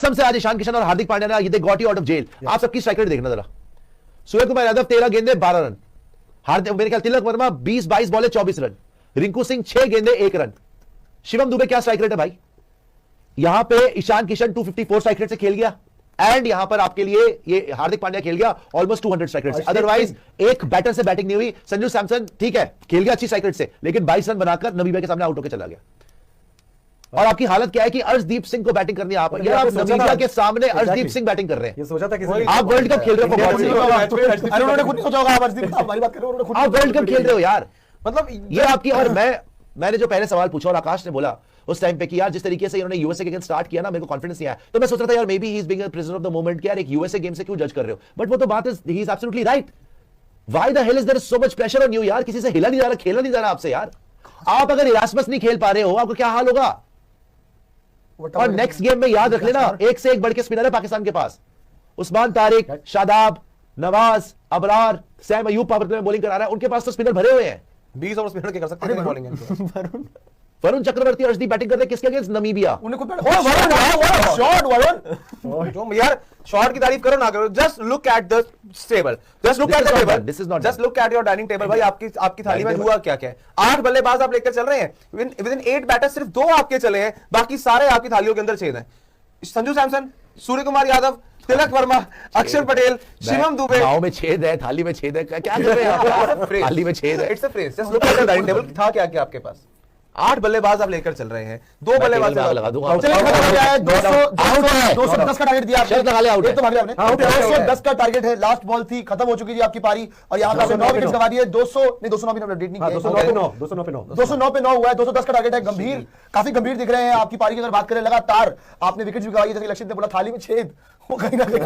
से आज ईशान किशन और हार्दिक पांड्या ने they got you out of jail. आप सबकी स्ट्राइक रेट देखना जरा। सूर्य कुमार यादव 13 गेंदे 12 रन, हार्दिक मेरे ख्याल तिलक वर्मा 20-22 बॉले 24 रन, रिंकू सिंह 6 गेंदे 1 रन। शिवम दुबे क्या स्ट्राइक रेट है भाई? यहां पे ईशान किशन 254 स्ट्राइक रेट से खेल गया एंड यहां पर आपके लिए ये हार्दिक पांड्या खेल गया ऑलमोस्ट 200 स्ट्राइक रेट से। अदरवाइज एक बैटर से बैटिंग नहीं हुई। संजू सैमसन ठीक है खेल गया अच्छी स्ट्राइक रेट से, लेकिन 22 रन बनाकर नमीबिया के सामने आउट होकर चला गया। और आपकी हालत क्या है कि अर्शदीप सिंह को बैटिंग करनी है। आप नमीबिया के सामने अर्शदीप सिंह बैटिंग कर रहे हैं। ये सोचा था किसी आप वर्ल्ड कप खेल रहे हो, उन्होंने खुद नहीं सोचा होगा। हमारी बात कर रहे हो, आप वर्ल्ड कप खेल रहे हो यार। मतलब ये आपकी और मैंने जो पहले सवाल पूछा और आकाश ने बोला उस टाइम पे कि यार जिस तरीके से इन्होंने यूएसए के अगेंस्ट स्टार्ट किया ना, मेरे को कॉन्फिडेंस नहीं आया। तो मैं सोच रहा था यार may be he is being a prisoner of the moment कि यार एक यूएसए गेम से क्यों जज कर रहे हो। बट वो तो बात ही is absolutely right. Why the hell is there so much pressure on you यार? किसी से हिला नहीं जा रहा, खेला नहीं जा रहा आपसे यार। आप अगर इरास्मस नहीं खेल पा रहे हो, आपको क्या हाल होगा? और नेक्स्ट गेम में याद रख लेना, एक से एक बढ़ के स्पिनर है पाकिस्तान के पास। उस्मान तारिक, शादाब, नवाज, अबरार, सैम अयूब पावर प्ले में बॉलिंग करा रहा है। उनके पास तो स्पिनर भरे हुए हैं। 20 ओवर स्पिनर के कर सकते हैं बॉलिंग। वरुण चक्रवर्ती अर्शदीप बैटिंग कर रहे हैं किसके अगेंस्ट? नमीबिया। वरुण यार शॉट की तारीफ करो ना करो, just look at the table, just look at the table, this is not just look at your dining table. भाई आपकी थाली में हुआ क्या क्या है? 8 बल्लेबाज आप लेकर चल रहे हैं, विद इन 8 बैटर्स सिर्फ 2 आपके चले हैं, बाकी सारे आपकी थालियों के अंदर छेद हैं। संजू सैमसन, सूर्य कुमार यादव, तिलक वर्मा, अक्षर पटेल, शिवम दुबे। गांव में छेद है, थाली में छेद है, क्या कर रहे हैं आप? थाली में छेद है। It's a phrase, just look at the dining table. था क्या क्या आपके पास? 8 बल्लेबाज आप लेकर चल रहे हैं, 2 बल्लेबाज लगा दूंगा। 210 का टारगेट दिया शर्त लगा लिया, आउट है। तो आपने 210 का टारगेट है, लास्ट बॉल थी, खत्म हो चुकी थी आपकी पारी और यहाँ पे 9 विकेट्स गवा दिए। 209 भी अपडेट नहीं किया, 209 पे 9 हुआ है। 210 का टारगेट है। गंभीर, काफी गंभीर दिख रहे हैं आपकी पारी की अगर बात करें। लगातार आपने विकेट्स भी गवाई, जैसे लक्षित ने बोला थाली में छेद, वो कहीं ना कहीं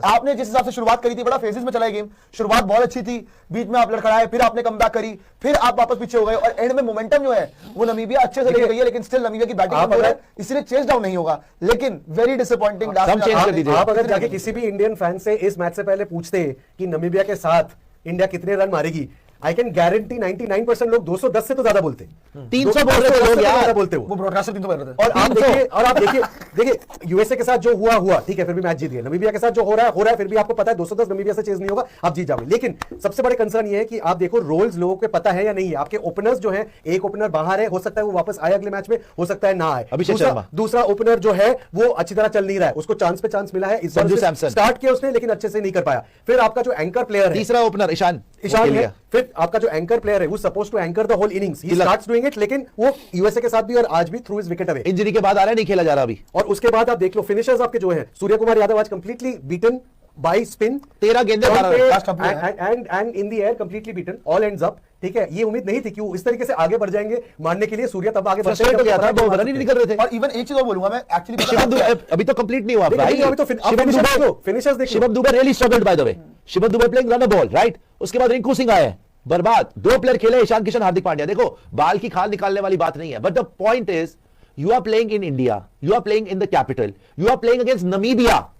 आपने जिस हिसाब से शुरुआत करी थी, बड़ा फेजेस में चला गेम। शुरुआत बहुत अच्छी थी, बीच में आप लड़खड़ाए, फिर आपने कमबैक करी, फिर आप वापस पीछे हो गए और एंड में मोमेंटम जो है वो नमीबिया अच्छे से लेके गई है, लेकिन स्टिल नमीबिया की बैटिंग है, इसलिए चेस डाउन नहीं होगा। लेकिन वेरी डिसअपॉइंटिंग। आप अगर जाके किसी भी इंडियन फैन से इस मैच से पहले पूछते कि नमीबिया के साथ इंडिया कितने रन मारेगी, आई कैन गारंटी 99% लोग 210 से तो ज्यादा बोलते हैं। 300 बोल रहे थे लोग यार, बोलते वो ब्रॉडकास्टर 300 बोल रहे थे। और आप देखिए यूएसए के साथ जो हुआ ठीक है, फिर भी मैच जीत गए। नमीबिया के साथ जो हो रहा है, फिर भी आपको पता है 210 नमीबिया से चेज नहीं होगा, आप जीत जाओगे। लेकिन सबसे बड़े कंसर्न ये है कि आप देखो रोल्स लोगों को पता है या नहीं है। आपके ओपनर्स जो है, एक ओपनर बाहर है, हो सकता है वो वापस आए अगले मैच में, हो सकता है ना आए। अभिषेक शर्मा दूसरा ओपनर जो है वो अच्छी तरह चल नहीं रहा है, उसको चांस पे चांस मिला है। इस बार स्टार्ट किया उसने, लेकिन अच्छे से नहीं कर पाया। फिर आपका जो एंकर प्लेयर है, तीसरा ओपनर ईशान है। फिर आपका जो एंकर प्लेयर है, वो suppose to anchor the whole innings, he starts doing it, लेकिन वो यूएसए के साथ भी और आज भी threw his wicket away. Injury के बाद आ रहा है, नहीं खेला जा रहा अभी। और उसके बाद आप देख लो फिनिशर्स आपके जो है, सूर्य कुमार यादव आज कंप्लीटली बीटन बाय स्पिन, 13 गेंदे and in the air completely beaten, all ends up. ठीक है, ये उम्मीद नहीं थी कि वो इस तरीके से आगे बढ़ जाएंगे मारने के लिए। सूर्य तब आगे बढ़ते गया था, वो रन ही नहीं कर रहे थे। और इवन एक चीज और बोलूंगा मैं, एक्चुअली शिवम दुबे अभी तो कंप्लीट नहीं हुआ भाई। अभी तो फिनिशर्स देखो। Shivam Dubey really struggled by the way. Shivam Dubey playing run ball right. उसके बाद रिंकू सिंह आए, बर्बाद। 2 प्लेयर खेले, ईशान किशन, हार्दिक पांड्या। देखो बाल की खाल निकालने वाली बात नहीं है, but the point is you are playing in India, you are playing in the capital, you are playing against Namibia.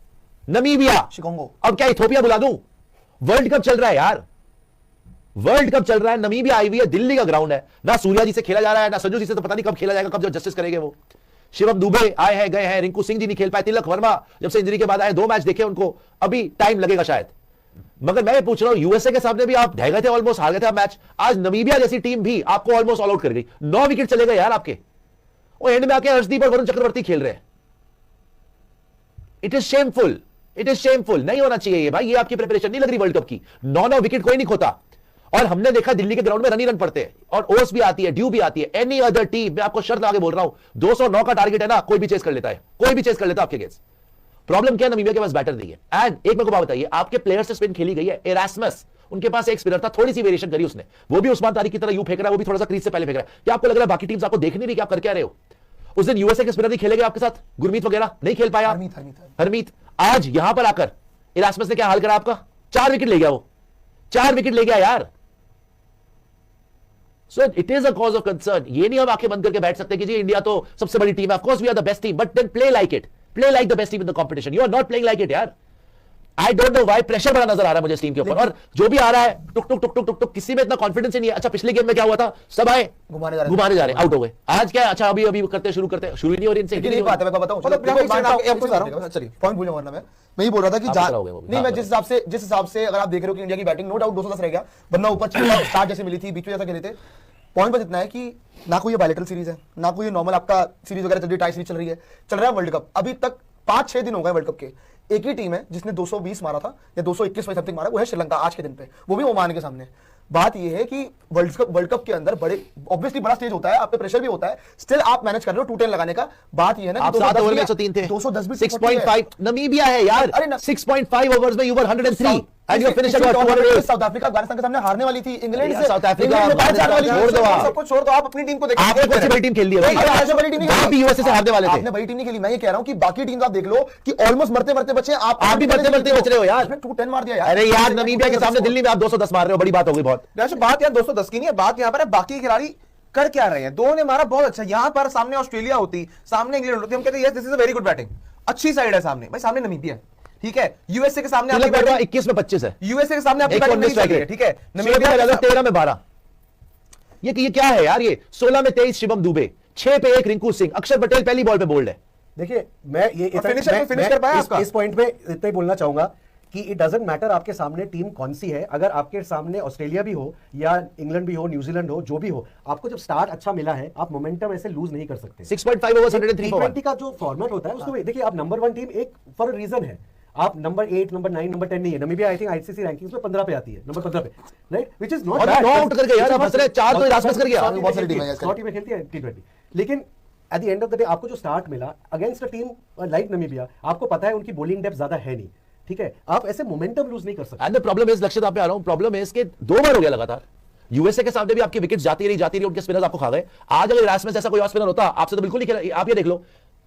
Chicago. अब क्या इथोपिया बुला दूं? वर्ल्ड कप चल रहा है यार, वर्ल्ड कप चल रहा है। नमीबिया आई हुई है, दिल्ली का ग्राउंड है। ना सूर्या जी से खेला जा रहा है, ना संजू जी से, तो पता नहीं कब खेला जाएगा, कब जो जस्टिस करेंगे वो। शिवम दुबे आए हैं, गए हैं। रिंकू सिंह जी नहीं खेल पाए। तिलक वर्मा जब से इंजरी के बाद आए, 2 मैच देखे उनको, अभी टाइम लगेगा शायद। मगर मैं पूछ रहा हूं, यूएसए के सामने भी आप ढह गए थे, ऑलमोस्ट हार गए थे आप मैच। आज नमीबिया जैसी टीम भी आपको ऑलमोस्ट ऑल आउट कर गई। 9 विकेट चले गए यार आपके, और एंड में आके अर्शदीप और वरुण चक्रवर्ती खेल रहे हैं। It is shameful, it is shameful. नहीं होना चाहिए ये भाई, ये आपकी प्रिपरेशन नहीं लग रही वर्ल्ड कप की। 9 विकेट कोई नहीं खोता। और हमने देखा दिल्ली के ग्राउंड में रन ही रन पड़ते हैं, और ओस भी आती है, ड्यू भी आती है। एनी अदर टीम, मैं आपको शर्त आगे बोल रहा हूं, 209 का टारगेट है ना, कोई भी चेस कर लेता है, कोई भी चेस कर लेता है आपके अगेंस्ट। प्रॉब्लम क्या है, नमीबिया के पास बैटर नहीं है। एंड एक मेरे को बात बताइए, आपके प्लेयर से स्पिन खेली गई है। इरास्मस, उनके पास एक स्पिनर था, थोड़ी सी वेरिएशन करी उसने, वो भी उस्मान तारिक की तरह यूं फेंक रहा है, वो भी थोड़ा सा क्रीज से पहले फेंक रहा है। क्या आपको लग रहा है बाकी टीम्स आपको देख नहीं रही कि आप कर क्या रहे हो? उस दिन यूएसए के स्पिनर नहीं खेलेंगे आपके साथ, गुरमीत वगैरह नहीं खेल पाया, हरमीत। आज यहां पर आकर इरास्मस ने क्या हाल करा आपका? 4 विकेट ले गया वो, 4 विकेट ले गया यार। So it is a cause of concern. ये नहीं हम आंखें बंद करके बैठ सकते कि जी इंडिया तो सबसे बड़ी टीम है, of course we are the best team, but then play like it, play like the best team in the competition. You are not playing like it यार। I don't know why pressure बड़ा नजर आ रहा है मुझे इस team के ऊपर, और जो भी आ रहा है टुक टुक टुक टुक टुक टुक, किसी में इतना कॉन्फिडेंस ही नहीं है। अच्छा पिछले गेम में क्या हुआ था, सब आए घुमाने जा रहे आउट हो गए। आज क्या है, अच्छा अभी करते शुरू ही नहीं हो रही इनसे। नहीं बात है, मैं बताऊं चलिए पॉइंट भूल वरना मैं ही बोल रहा था कि नहीं, मैं जिस हिसाब से अगर आप देख रहे हो कि इंडिया की बैटिंग नो डाउट 210 रह गया, वरना ऊपर स्टार्ट जैसे मिली थी, बीच में जैसा खेले थे। पॉइंट बस इतना है कि ना कोई ये बायलैटरल सीरीज है, ना कोई नॉर्मल आपका सीरीज वगैरह चल रही है, टाई सीरीज चल रही है, चल रहा है वर्ल्ड कप। अभी तक 5-6 दिन हो गए वर्ल्ड कप के, एक ही टीम है जिसने 220 मारा था या 221 समथिंग मारा, वो है श्रीलंका आज के दिन पे, वो भी ओमान के सामने। बात ये है कि वर्ल्ड कप के अंदर बड़े ऑब्वियसली बड़ा स्टेज होता है, आप पे प्रेशर भी होता है, स्टिल आप मैनेज कर रहे हो 210 लगाने का। बात ये है ना आप 7 ओवर में 103 थे, 210 भी 6.5 नमीबिया है यार, अरे 6.5 ओवर्स में you were 103 and you finish at 208। South Africa Afghanistan के सामने हारने वाली थी, इंग्लैंड से साउथ अफ्रीका सब कुछ छोड़ दो, आप अपनी टीम को देखो। आपने कौन सी बड़ी टीम खेल ली है? आप भी यूएसए से हारने वाले थे। आपने बड़ी टीम नहीं खेली, मैं ये कह रहा हूं कि बाकी टीम आप देख लो कि ऑलमोस्ट मरते बचे, आप भी मरते बच रहे हो यार। 210 मार दिया यार। अरे यार नमीबिया के सामने दिल्ली में आप 210 मार रहे हो, बड़ी बात हो गई बहुत। बात यार 210 की नहीं है, बात यहाँ पर है बाकी खिलाड़ी कर क्या रहे हैं। दो ने मारा बहुत अच्छा, यहाँ पर सामने ऑस्ट्रेलिया होती, सामने इंग्लैंड होती, हम कहते हैं yes this is a very good batting, अच्छी साइड है सामने। भाई सामने नमीबिया है, ठीक है, यूएसए के सामने आपकी बैटिंग 21 में 25 है, यूएसए के सामने आपकी बैटिंग नहीं चल रही है, ठीक है, नमीबिया 13 में 12। ये क्या है यार, ये 16 में 23 शिवम दुबे, 6 पे 1 रिंकू सिंह, अक्षर पटेल पहली बॉल पे बोल्ड है। देखिए मैं ये फिनिश कर पाया आपका? इस पॉइंट में इतना ही बोलना चाहूंगा कि इट डजंट मैटर आपके सामने टीम कौन सी है। अगर आपके सामने ऑस्ट्रेलिया भी हो या इंग्लैंड भी हो, न्यूजीलैंड हो, जो भी हो, आपको जब स्टार्ट अच्छा मिला है, आप मोमेंटम ऐसे लूज नहीं कर सकते। 6.5 ओवर्स 103 फॉर 20 का जो फॉर्मेट होता है उसमें देखिए, आप नंबर 1 टीम एक फॉर अ रीजन है, आप नंबर 8, नंबर 9, नंबर 10 नहीं है। Namibia I think ICC rankings में 15 पे आती है, नंबर 15 पे, right, which is not bad. 9 out करके यार, आप हंस रहे 4 तो इरास्मस कर गया। बहुत सारी टीम है, 100 टीमें खेलती है T20, लेकिन at the end of the day आपको जो स्टार्ट मिला against a team like Namibia, आपको पता है उनकी बॉलिंग डेप्थ ज्यादा है नहीं, ठीक है, आप ऐसे मोमेंटम लूज नहीं कर सकते। एंड द प्रॉब्लम इज, लक्ष्य पे आ रहा हूं, प्रॉब्लम इज कि 2 बार हो गया लगातार यूएसए के सामने भी आपकी विकेट्स जाती रही, उनके स्पिनर्स आपको खा गए। आज अगर इरास्मस जैसा कोई और स्पिनर होता, आपसे तो बिल्कुल नहीं खेला। आप ये देख लो,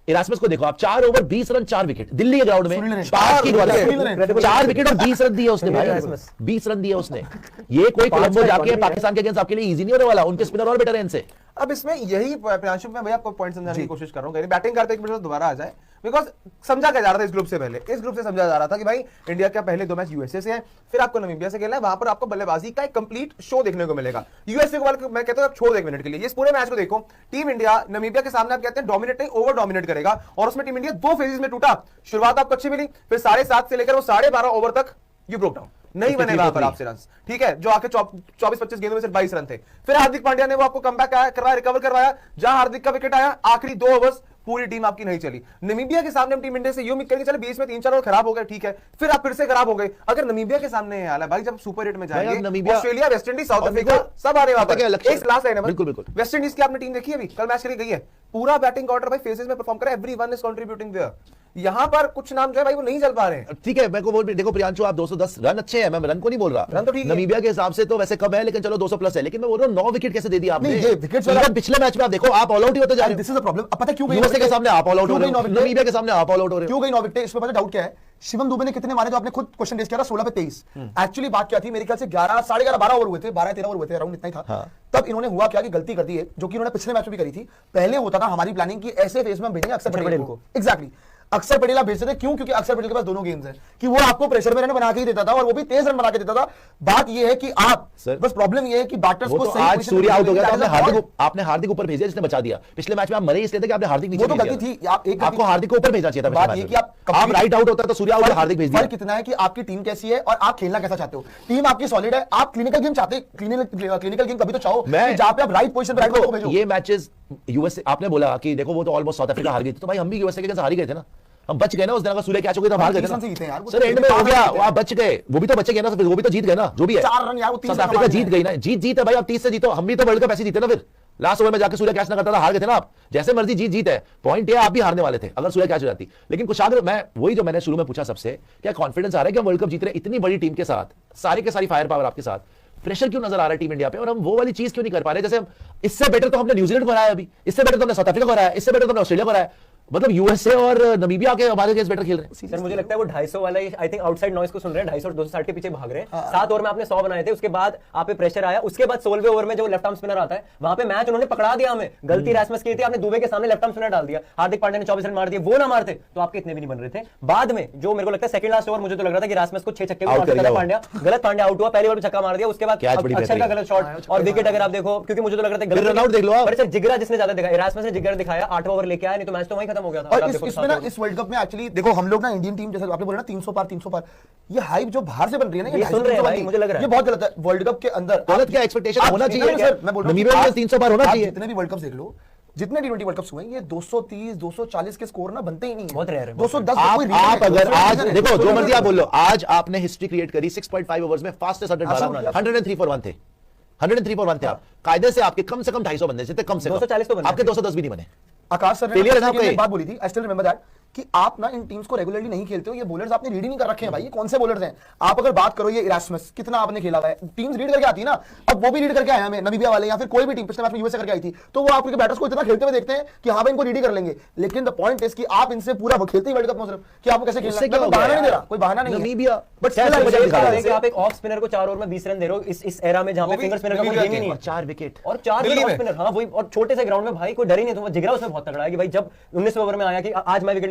इरास्मस को देखो आप, 4 ओवर 20 रन 4 विकेट, दिल्ली के ग्राउंड में 4 विकेट और 20 रन दिए उसने भाई, 20 रन दिए उसने। ये कोई कोलंबो जाके पाकिस्तान के अगेंस्ट आपके लिए इजी नहीं होने वाला, उनके स्पिनर और बेटर है इनसे। अब इसमें यही प्रियांशु, मैं भैया आपको पॉइंट समझाने की कोशिश कर रहा हूं, बैटिंग करते एक मिनट दोबारा आ जाए, बिकॉज समझा क्या जा रहा था इस ग्रुप से पहले, इस ग्रुप से समझा जा रहा था कि भाई इंडिया का पहले 2 मैच यूएसए से है, फिर आपको नमीबिया से खेलना है, वहां पर आपको बल्लेबाजी का एक कंप्लीट शो देखने को मिलेगा। यूएसए को मैं कहता हूं छोड़ दो 1 मिनट के लिए, इस पूरे मैच को देखो, टीम इंडिया नमीबिया के सामने आप कहते हैं डोमिनेट नहीं, ओवर डोमिनेट करेगा, और उसमें टीम इंडिया 2 फेजेस में टूटा। शुरुआत आपको अच्छी मिली, फिर 7.5 से लेकर वो 12.5 ओवर तक यू ब्रोक डाउन, नहीं बने वहां पर आपसे रन, ठीक है, जो आके 24-25 गेंदों में सिर्फ 22 रन थे। फिर हार्दिक पांड्या ने वो आपको कमबैक करवाया, रिकवर करवाया, जहां हार्दिक का विकेट आया, आखिरी 2 ओवर्स पूरी टीम आपकी नहीं चली। नमीबिया के सामने टीम इंडिया से यूं उम्मीद करेंगे चले 20 में 3-4 ओवर खराब हो गए, ठीक है, फिर आप फिर से खराब हो गए। अगर नमीबिया के सामने हाल है भाई, जब सुपर 8 में जाएंगे Australia, West Indies, south Africa सब आ रहे हैं वहां पर। एक लास्ट लाइन है, बिल्कुल वेस्ट इंडीज की आपने टीम देखी है, अभी कल मैच खेली गई है, पूरा बैटिंग ऑर्डर भाई फेजेस में परफॉर्म कर रहा है, एवरीवन इज कंट्रीब्यूटिंग देयर। यहां पर कुछ नाम जो है भाई वो नहीं चल पा रहे हैं, ठीक है। मैं को बोल, देखो प्रियांशु, आप 210 रन अच्छे हैं, मैं रन को नहीं बोल रहा, रन तो ठीक है, नमीबिया के हिसाब से तो वैसे कम है, लेकिन चलो 200 प्लस है, लेकिन मैं बोल रहा हूं 9 विकेट कैसे दे दिया आपने। ये विकेट्स वाला पिछले मैच में आप देखो, आप ऑल आउट ही होते जा रहे हो। This is the problem. अब पता क्यों गई यूएसए के सामने आप ऑल आउट हो रहे हो, नमीबिया के सामने आप ऑल आउट हो रहे हो। क्यों गई 9 विकेट, इसमें पता डाउट क्या है, शिवम दुबे ने कितने मारे, जो आपने खुद क्वेश्चन रेज किया था 16 पे 23। एक्चुअली बात क्या थी, मेरे ख्याल से 11, 11.5, 12 ओवर हुए थे, 12-13 ओवर हुए थे, अराउंड इतना ही था। हाँ। तब इन्होंने हुआ क्या कि गलती कर दी है, जो कि इन्होंने पिछले मैच में भी करी थी। पहले होता था हमारी प्लानिंग की ऐसे फेज में हम भेजेंगे अक्षर पटेल को, एग्जैक्टली अक्षर पटेल आप भेजते थे, क्यों, क्योंकि अक्षर पटेल के पास दोनों गेम्स हैं, कि वो आपको प्रेशर में रन बना के ही देता था, और वो भी तेज रन बना के देता था। बात ये है कि आप बस प्रॉब्लम ये है कि बैटर्स को सही, आज सूर्य आउट हो गया, आपने हार्दिक ऊपर भेजा, जिसने बचा दिया। पिछले मैच में आप मरे इसलिए थे कि आपने हार्दिक नीचे, वो तो गलती थी, आपको हार्दिक को ऊपर भेजना चाहिए था। बात ये कि आप राइट आउट होता तो सूर्य आउट, हार्दिक भेज दिया। फर्क कितना है कि आपकी टीम कैसी है और आप खेलना कैसा चाहते हो। टीम आपकी सॉलिड है, आप क्लिनिकल गेम चाहते, क्लिनिकल गेम कभी तो चाहो जहां पे आप राइट पोजीशन पे राइट को भेजो। ये मैचेस यूएसए, आपने बोला कि देखो वो तो ऑलमोस्ट साउथ अफ्रीका हार गई थी, तो भाई हम भी यूएसए के जैसे हार गए थे ना, हम बच गए ना उस दिन। अगर सूर्य कैच हो गई तो हार गए थे ना सर, एंड में हो गया, आप बच गए, वो भी तो बचे गए ना, वो भी तो जीत गए ना, जो भी है 4 रन यार, वो 3 साउथ अफ्रीका जीत गई ना, जीत है भाई, आप 30 से जीतो, हम भी तो वर्ल्ड कप ऐसे जीते ना, फिर लास्ट ओवर में जाके सूर्य कैच ना करता था, हार गए थे ना आप। जैसे मर्जी जीत है, पॉइंट ये आप भी हारने वाले थे अगर सूर्य कैच हो जाती। लेकिन कुशाग्र, मैं वही जो मैंने शुरू में पूछा सबसे, क्या कॉन्फिडेंस आ रहा है कि हम वर्ल्ड कप जीत रहे, इतनी बड़ी टीम के साथ, सारी के सारी फायर पावर आपके साथ, प्रेशर क्यों नजर आ रहा है टीम इंडिया पे, और हम वो वाली चीज क्यों नहीं कर पा रहे। जैसे हम इससे बेटर तो हमने न्यूजीलैंड को हराया, अभी इससे बेटर तो हमने साउथ अफ्रीका को हराया, इससे बेटर तो हमने ऑस्ट्रेलिया को हराया, मतलब यूएसए और नमीबिया के हमारे केस बेटर खेल रहे हैं। सर मुझे लगता है वो 250 वाला आई थिंक आउटसाइड नॉइस को सुन रहे हैं, 250 260 के पीछे भाग रहे हैं। 7 ओवर में आपने 100 बनाए थे, उसके बाद आप पे प्रेशर आया, उसके बाद 16वें ओवर में जो लेफ्ट आर्म स्पिनर आता है वहां पे मैच उन्होंने पकड़ा दिया हमें। गलती रैसमस की थी, आपने दुबे के सामने लेफ्ट आर्म स्पिनर डाल दिया, हार्दिक पांड्या ने 24 रन मार दिए, वो ना मारते तो आपके इतने भी नहीं बन रहे थे। बाद में जो मेरे को लगता है सेकंड लास्ट ओवर मुझे तो लग रहा था कि रैसमस को 6 छक्के Out कर दिया वो। पांड्या गलत, पांड्या आउट हुआ, पहली बार छक्का मार दिया, उसके बाद कैच बड़ी अक्षर का बेहतरीन। गलत शॉट और विकेट अगर आप देखो, क्योंकि मुझे तो लग रहा था फिर रन आउट देख लो आप। पर सर जिगरा जिसने ज्यादा दिखाया, रैसमस ने जिगरा दिखाया, 8वां ओवर लेके आया, नहीं तो मैच तो वहीं खत्म हो गया था। और आप देखो इसमें ना इस वर्ल्ड कप में एक्चुअली देखो हम लोग ना इंडियन टीम जैसे आपने बोला ना 300 पार, ये हाइप जो बाहर से बन रही है ना, ये सुन रहे हैं भाई, मुझे लग रहा है ये बहुत गलत है। वर्ल्ड कप के अंदर गलत क्या एक्सपेक्टेशन होना चाहिए सर, मैं बोल रहा हूं नमीबिया में 300 पार होना आप चाहिए। जितने भी वर्ल्ड कप देख लो, जितने टी20 वर्ल्ड कप्स हुए हैं, ये 230 240 के स्कोर ना बनते ही नहीं है। बहुत rare है, 210 आप अगर आज देखो जो मर्जी आप बोल लो, आज आपने हिस्ट्री क्रिएट करी 6.5 ओवर्स में फास्टेस्ट 103 फॉर 1 थे, 103 फॉर 1 थे आप। कायदे से आपके कम 250 बंदे थे, कम से कम 240 तो बने हाँ। आपके 210 भी नहीं बने। आकाश सर Failure है ना आपका ने ये? एक बात बोली थी, आई स्टिल रिमेंबर दैट, कि आप ना इन टीम्स को रेगुलरली नहीं खेलते हो, ये बॉलर्स आपने रीड ही नहीं कर रखे हैं भाई, ये कौन से बॉलर्स हैं। आप अगर बात करो ये इरास्मस कितना आपने खेला हुआ है, टीम्स रीड करके आती है ना, अब वो भी रीड करके आया हमें नमीबिया वाले या फिर कोई भी टीम पिछले मैच में यूएसए करके आई थी, तो वो आपके बैटर्स को इतना खेलते हुए देखते हैं कि हाँ भाई इनको रीड ही कर लेंगे। लेकिन द पॉइंट इज कि आप इनसे पूरा वो खेलते ही वर्ल्ड कप में सिर्फ कि आपको कैसे खेलना उससे है, क्या मैं हो कोई बहाना गया नहीं दे रहा, यार? कोई बहाना नहीं है। नमीबिया बट क्या still समझ मुझे निकाला कि आप एक ऑफ स्पिनर को 4 ओवर में 20 रन दे रहे हो इस एरा में जहां पे वो भी फिंगर स्पिनर का कोई नमीबिया गेम ही के नहीं और है। 4 विकेट और 4 दिल्ली में। स्पिनर, हाँ वही, और छोटे से ग्राउंड में भाई कोई डर ही नहीं था। जिगरा उसमें बहुत तगड़ा है कि भाई जब 19वें ओवर में आया कि आज मैं विकेट